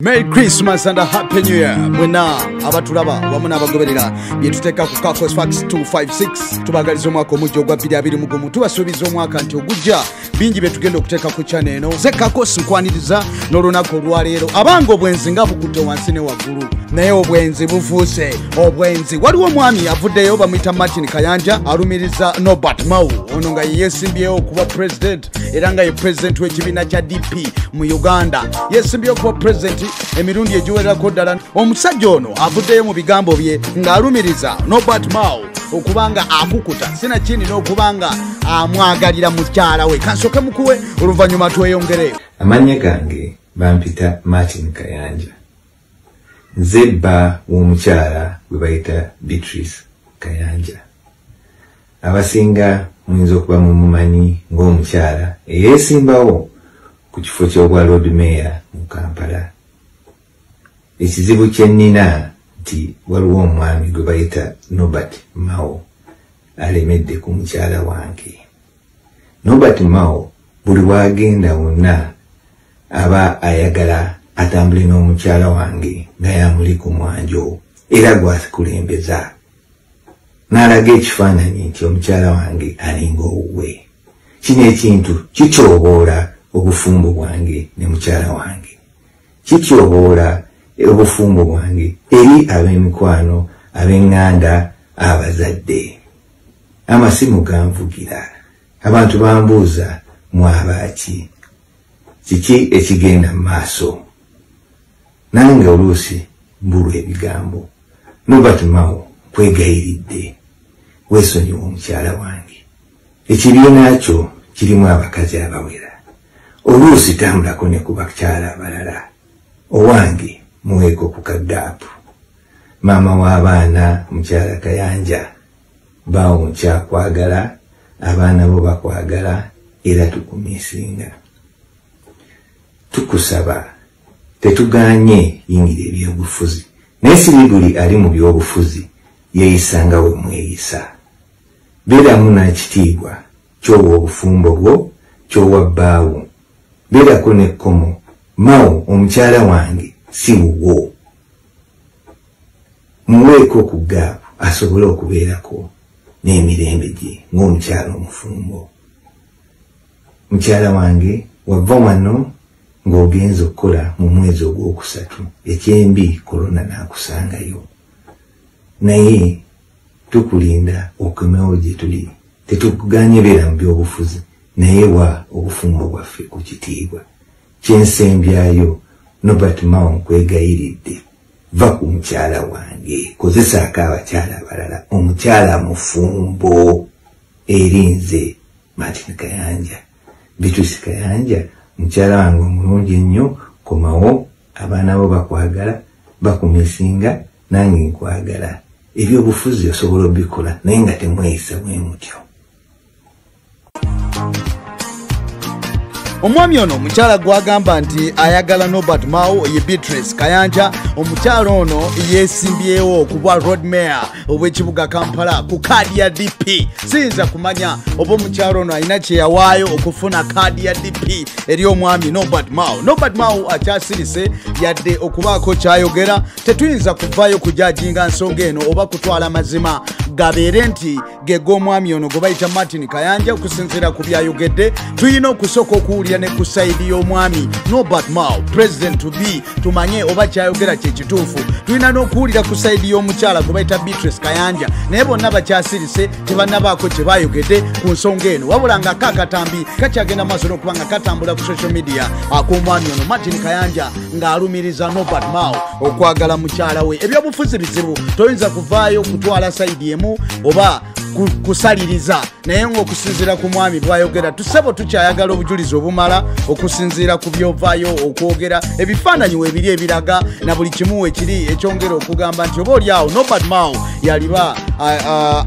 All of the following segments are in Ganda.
Merry Christmas and a Happy New Year. Mwena abatulaba wamuna abagoberera byetuteeka ku Kakos Fax 256 tubagaliza omwaka omujja ogwa 2020 tubasuubiza omwaka nti ogujja bingi betugenda okuteeka ku channel eno ze Kakos nkwaniriza n'olunaku olwaleero abange obwenzi nga bukutte wansi ne waggulu naye obwenzi bufuuse obwenzi waliwo omwami avuddeyo bamuyita Martin Kayanja alumiriza Norbert ono nga yeesimbyewo okuba president era nga ye president w'ekibiina kya DP mu Uganda yeesimbyewo okuba president emirundi egiwererako ddala omusajja ono avuddeyo mu bigambo bye ng'alumiriza Norbert okubanga akukuta sinakindi n'okubanga amwagalira mukyala we kansooke mukuwe oluvannyuma tweyongere. Amannya gange bampita Martin Kayanja nze bba w'omukyala gwe bayita Kayanja abasinga muyinza okuba mumumanyi ng'omukyala eyeesimbawo ku kifo ky'obwa Lord Mayor mu Kampala. Ekizibu kye nnina nti waliwo omwami gwe bayita Norbert alemedde ku mukyala wange. Norbert buli wagenda wonna aba ayagala atambule n'omukyala wange nga yamuli ku mwanjo era gwakulembeza n'alaga ekifaananyi nti omukyala wange alinga owuwe. Kino ekintu kityoboola obufumbo bwange ne mukyala wange, kityoboola obufumbo bwange eri ab'emikwano ab'eŋŋanda abazadde. Amasimu ganvugira, abantu bambuuza mwabaaki, kiki ekigenda mu maaso, nange oluusi mbulwa ebigambo. Norbert kwegayiridde weesonyiwa omukyala wange, ekibiina kyo kirimu abakazi abawera, oluusi tambulako ne ku bakyala abalala, owange muweeko ku kaddaapu. Maama w'abaana mukyala Kayanja bawo nkyakwagala, abaana bo bakwagala era tukumiisinga. Tukusaba tetuganye yingira ebyobufuzi, naye si buli ali mu byobufuzi yeeyisanga we mweyisa. Beeramu n'ekitiibwa ky'owa obufumbo bwo ky'owa bbaawo, beerako n'ekkomo omukyala wange si wuwo. Muweeko ku gaapu asobole okubeerako n'emirembe gye ng'omukyala omufumbo. Mukyala wange wava wano ng'ogenza okukola mu mwezi ogwokusatu, ekyembi korona n'akusangayo. Naye tukulinda okomewo gye tuli, tetukuganye beera mu byobufuzi, naye wa obufumbo bwaffe ku kitiibwa. Kyensembyayo Norbert nkwegayiridde, va ku mukyala wange, kozesaako abakyala abalala, omukyala mufumbo erinze Martin Kayanja. Kayanja mukyala wange omulungi ennyo, komawo, abaana bo bakwagala, bakumisinga, nange nkwagala. Ebyobufuzi osobola obikola naye nga temweyisa bwe mutyo. Omwami ono omukyala gwagamba nti ayagala Norbert ye Kayanja, omukyala ono yeesimbyewo okuba Road Mayor obw'ekibuga Kampala ku kaadi ya DP. Siyinza kumanya oba omukyala ono alina kye yawaayo okufuna kaadi ya DP eri omwami Norbert Norbert akyasirise yadde okubaako kyayogera. Tetuyinza kuvaayo kujajinga nsonga eno oba kutwala mazima gabeere nti gega omwami ono gwe bayita Martin Kayanja okusinziira ku byayogedde. Tuyina okusooka okuwulira ne ku sayidi y'omwami Norbert president to be, tumanye oba kyayogera kye kituufu. Tuyina n'okuwulira ku sayidi y'omukyala gwe bayita Kayanja, naye bonna bakyasirise tebannabaako kye baayogedde ku nsonga eno, wabula nga kaakatambi kakyagenda maaso n'okuba nga katambula ku social media ak'omwami ono Martin Kayanja ng'alumiriza Norbert okwagala mukyala we. Ebyobufuzi bizibu, toyinza kuvaayo kutwala sayidi emu oba kusaliriza, naye ng'okusinziira ku mwami bwayogera tusebo tukyayagala obujulizi obumala okusinziira ku byovaayo okwogera. Ebifaananyi weebiri ebiraga na buli kimu ekiri ekyongera okugamba nti oba oli awo Norbert yaliba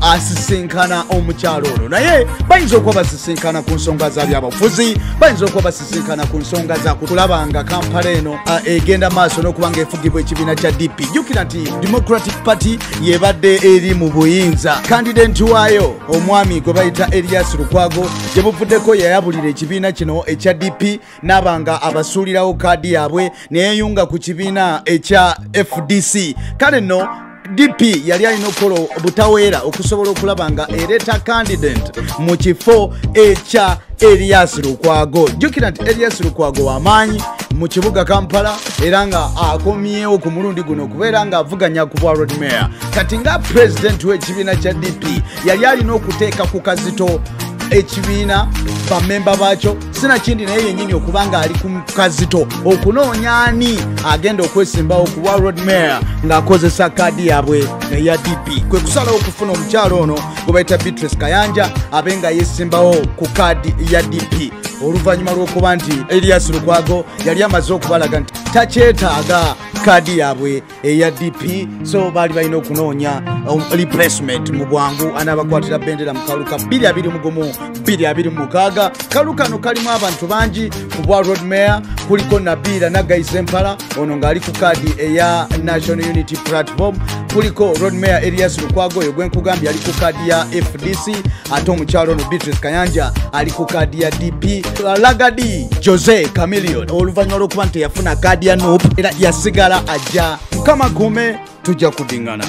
asisinkana omukyalo ono, naye bayinza okuba basisinkana ku nsonga za byabufuzi, bayinza okuba basisinkana ku nsonga za kulaba nga Kampala eno egenda maaso n'okuba nga efugibwa ekibiina kya DP. Jjukira nti Democratic Party yebadde eri mu buyinza. Candidate waayo omwami gwe bayita Elias Lukwago gye buvuddeko yayabulira ekibiina kino ekya DP nabanga abasulirawo kadi yabwe neyeyunga ku kibiina ekya FDC. Kale no DP yali alina okukola obutaweera okusobola okulaba nga ereeta candidate mu kifo ekya Elias Lukwago. Jjukira nti Elias Lukwago w'amaanyi mu kibuga Kampala era nga akomyewo ku mulundi guno okubeera nga avuganya ku bwa road mayor. Kati nga president w'ekibiina kya DP yali alina okuteeka ku kazito ekibiina bamemba baakyo sinakindi naye yennyini okubanga ali ku kazito okunoonya ani agenda okwesimbawo ku bwa road mayor ng'akozesa kadi yabwe eya DP. Kwe kusalawo okufuna omukyalo ono gwe bayita Beatrice Kayanja abe nga yesimbawo ku kadi ya DP oluvannyuma lw'okuba nti Elias Lukwago yali amaze okubalaga nti takyetaaga kadi yabwe eya DP, so bali balina okunoonya replacement mu bwangu anaabakwatira bendera mu kaluka 2026. Kalukano kalimu abantu bangi ku bwa road mayor, kuliko Nabila Nagayise Mpala ono ng'ali ku kadi eya National Unity Platform, kuliko road mayor Elias Lukwago oyo gwe nkugambye ali ku kadi ya FDC, ate omukyalo ono Beatrice Kayanja ali ku kadi ya DP. Lagadi Jose Chameleon oluvannyuma lw'okuba nti yafuna kadi ya NUP era yasigala ajja. Mukama kume tujja kudingana.